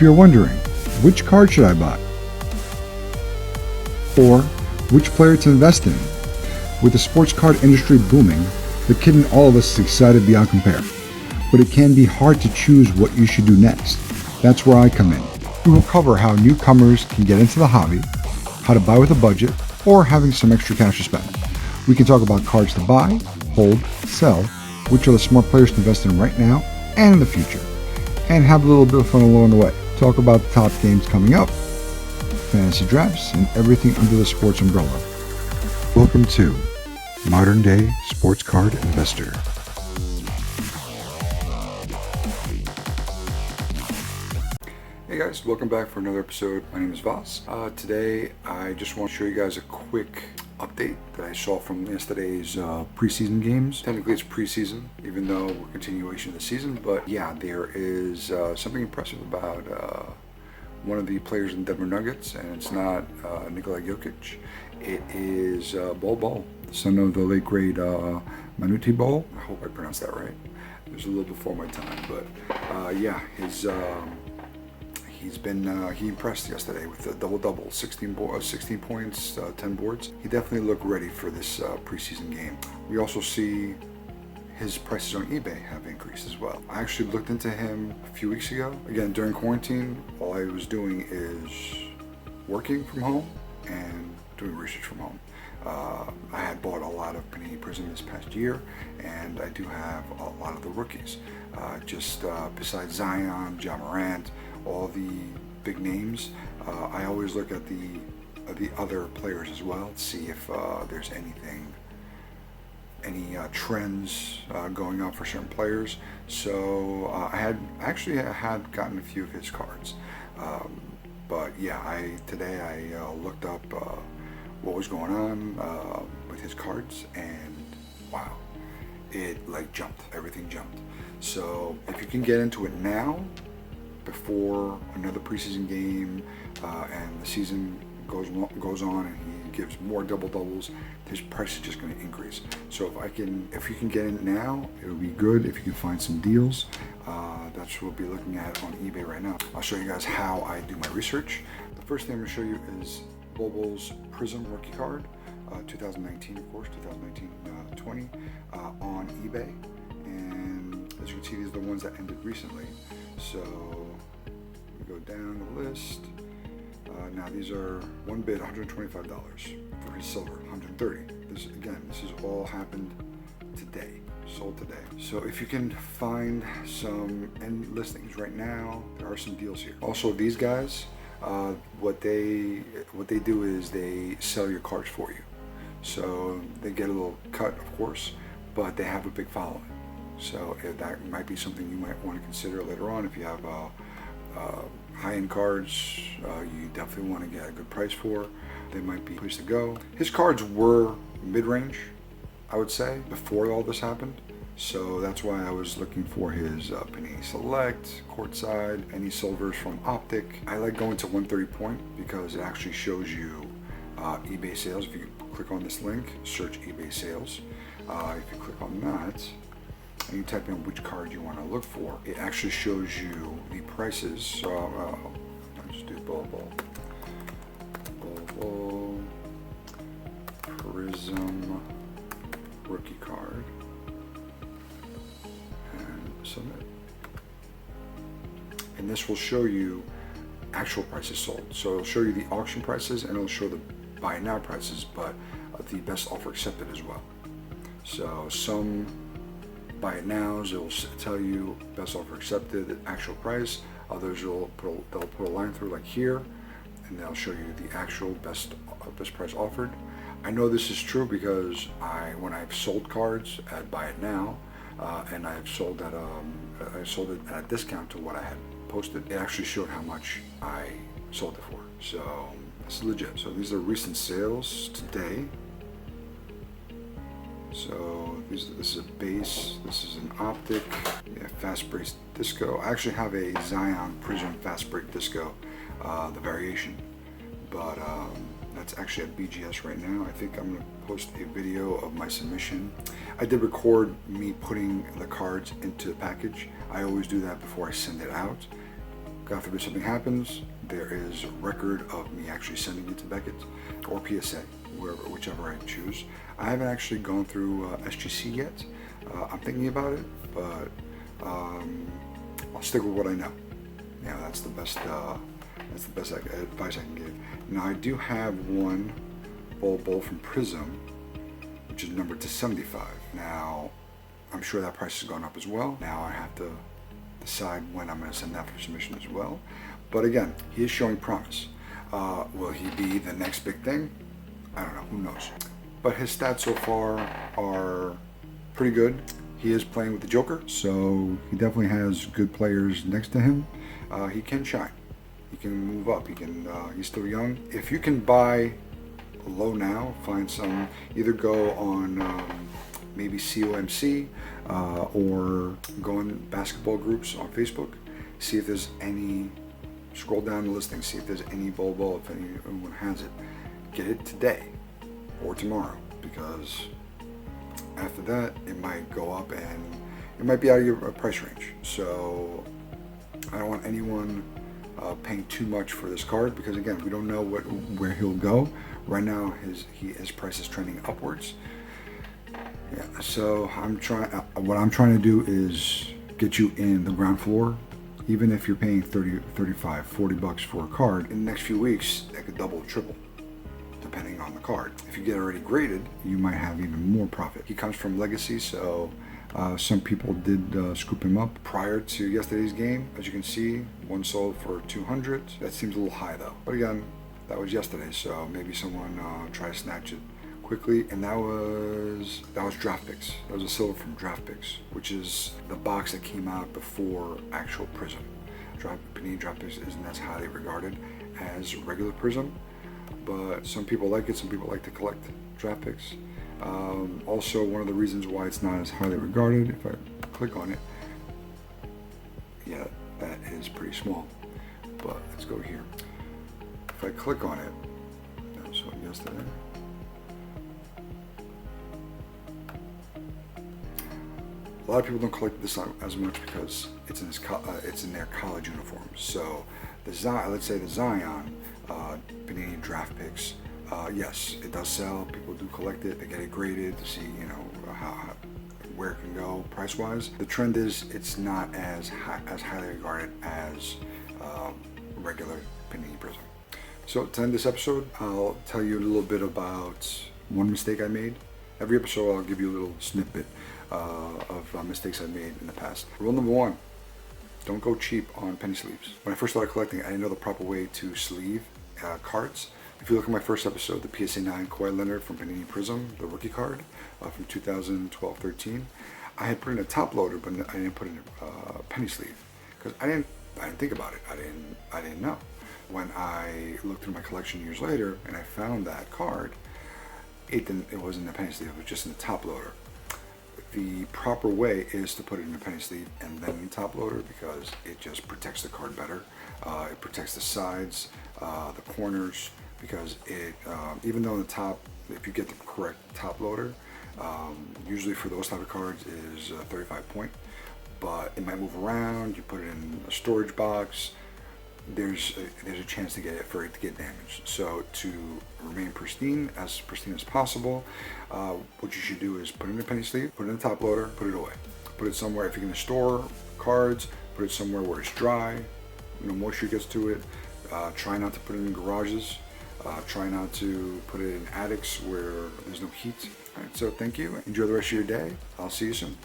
If you're wondering, which card should I buy? Or which player to invest in? With the sports card industry booming, the kid in all of us is excited beyond compare. But it can be hard to choose what you should do next. That's where I come in. We will cover how newcomers can get into the hobby, how to buy with a budget, or having some extra cash to spend. We can talk about cards to buy, hold, sell, which are the smart players to invest in right now and in the future, and have a little bit of fun along the way. Talk about the top games coming up, fantasy drafts, and everything under the sports umbrella. Welcome to Modern Day Sports Card Investor. Hey guys, welcome back for another episode. My name is Voss. Today I just want to show you guys a quick update that I saw from yesterday's preseason games. Technically it's preseason, even though we're continuation of the season, but yeah, there is something impressive about one of the players in Denver Nuggets, and it's not Nikola Jokic. It is Bol Bol, the son of the late great Manute Bol. I hope I pronounced that right. It was a little before my time, but yeah, he impressed yesterday with the double-double, 16 points, 10 boards. He definitely looked ready for this preseason game. We also see his prices on eBay have increased as well. I actually looked into him a few weeks ago. Again, during quarantine, all I was doing is working from home and doing research from home. I had bought a lot of Panini Prism this past year, and I do have a lot of the rookies. Besides Zion, Ja Morant, all the big names, I always look at the other players as well to see if there's any trends going on for certain players. So I had gotten a few of his cards, but yeah, today I looked up what was going on with his cards, and wow, it jumped. Everything jumped. So if you can get into it now, before another preseason game and the season goes on and he gives more double doubles, his price is just going to increase. So if you can get in now, it would be good. If you can find some deals, that's what we'll be looking at on eBay right now. I'll show you guys how I do my research. The first thing I'm going to show you is Bol Bol's Prism rookie card, 2019, of course, 2019-20 on eBay. And as you can see, these are the ones that ended recently. So we go down the list. Now these are one bid, $125 for his silver, $130. This has all happened today, sold today. So if you can find some end listings right now, there are some deals here. Also, these guys, what they do is they sell your cards for you. So they get a little cut, of course, but they have a big following. So that might be something you might want to consider later on. If you have high-end cards you definitely want to get a good price for, they might be a place to go. His cards were mid-range, I would say, before all this happened. So that's why I was looking for his Panini Select, Courtside, any silvers from Optic. I like going to 130 point because it actually shows you eBay sales. If you click on this link, search eBay sales. If you click on that, and you type in which card you want to look for, it actually shows you the prices. So I'll just do Bol Bol Prism rookie card and submit. And this will show you actual prices sold. So it'll show you the auction prices and it'll show the buy now prices, but the best offer accepted as well. So some buy it nows, it will tell you best offer accepted, actual price. Others they'll put a line through like here, and they'll show you the actual best price offered. I know this is true because when I've sold cards at buy it now, and I sold it at a discount to what I had posted, it actually showed how much I sold it for. So this is legit. So these are recent sales today. So this is a base, this is an Optic, fast break disco. I actually have a Zion Prism fast break disco, the variation, but that's actually at BGS right now. I think I'm going to post a video of my submission. I did record me putting the cards into the package. I always do that before I send it out, God forbid something happens, there is a record of me actually sending it to Beckett or PSA, whichever I choose. I haven't actually gone through SGC yet. I'm thinking about it, but I'll stick with what I know. Yeah, that's the best advice I can give. Now I do have one Bol Bol from Prism, which is numbered to 75. Now I'm sure that price has gone up as well. Now I have to decide when I'm going to send that for submission as well. But again, he is showing promise. Will he be the next big thing? I don't know, who knows. But his stats so far are pretty good. He is playing with the Joker, so he definitely has good players next to him. He can shine. He can move up. He's still young. If you can buy low now, find some, either go on maybe COMC or go in basketball groups on Facebook, see if there's any, scroll down the listing, see if there's any Bol Bol, if anyone has it. Get it today or tomorrow, because after that it might go up and it might be out of your price range. So I don't want anyone paying too much for this card, because again, we don't know where he'll go. Right now his price is trending upwards. Yeah, so what I'm trying to do is get you in the ground floor. Even if you're paying 30, 35, 40 bucks for a card, in the next few weeks that could double, triple, depending on the card. If you get already graded, you might have even more profit. He comes from Legacy, so some people did scoop him up prior to yesterday's game. As you can see, one sold for 200. That seems a little high though. But again, that was yesterday, so maybe someone tried to snatch it quickly, and that was Draft Picks. That was a silver from Draft Picks, which is the box that came out before actual Prism. Panini Draft Picks isn't as highly regarded as regular Prism, but some people like it. Some people like to collect Draft Picks. Also, one of the reasons why it's not as highly regarded, if I click on it, yeah, that is pretty small. But let's go here. If I click on it, that was sold yesterday. A lot of people don't collect this as much because it's in their college uniforms. So let's say the Zion Panini Draft Picks, yes, it does sell. People do collect it. They get it graded to see, where it can go price-wise. The trend is it's not as highly regarded as regular Panini Prism. So to end this episode, I'll tell you a little bit about one mistake I made. Every episode I'll give you a little snippet of mistakes I've made in the past. Rule number one, don't go cheap on penny sleeves. When I first started collecting, I didn't know the proper way to sleeve cards. If you look at my first episode, the PSA 9 Kawhi Leonard from Panini Prism, the rookie card from 2012-13, I had put in a top loader, but I didn't put in a penny sleeve because I didn't think about it. I didn't know. When I looked through my collection years later and I found that card, it wasn't a penny sleeve. It was just in the top loader. The proper way is to put it in a penny sleeve and then in the top loader, because it just protects the card better. It protects the sides, the corners, because even though in the top, if you get the correct top loader, usually for those type of cards is 35 point, but it might move around. You put it in a storage box, there's a chance to for it to get damaged. So to remain pristine as possible, what you should do is put it in a penny sleeve, put it in the top loader, put it away. Put it somewhere, if you're going to store cards, put it somewhere where it's dry, moisture gets to it. Try not to put it in garages. Try not to put it in attics where there's no heat. All right, so thank you. Enjoy the rest of your day. I'll see you soon.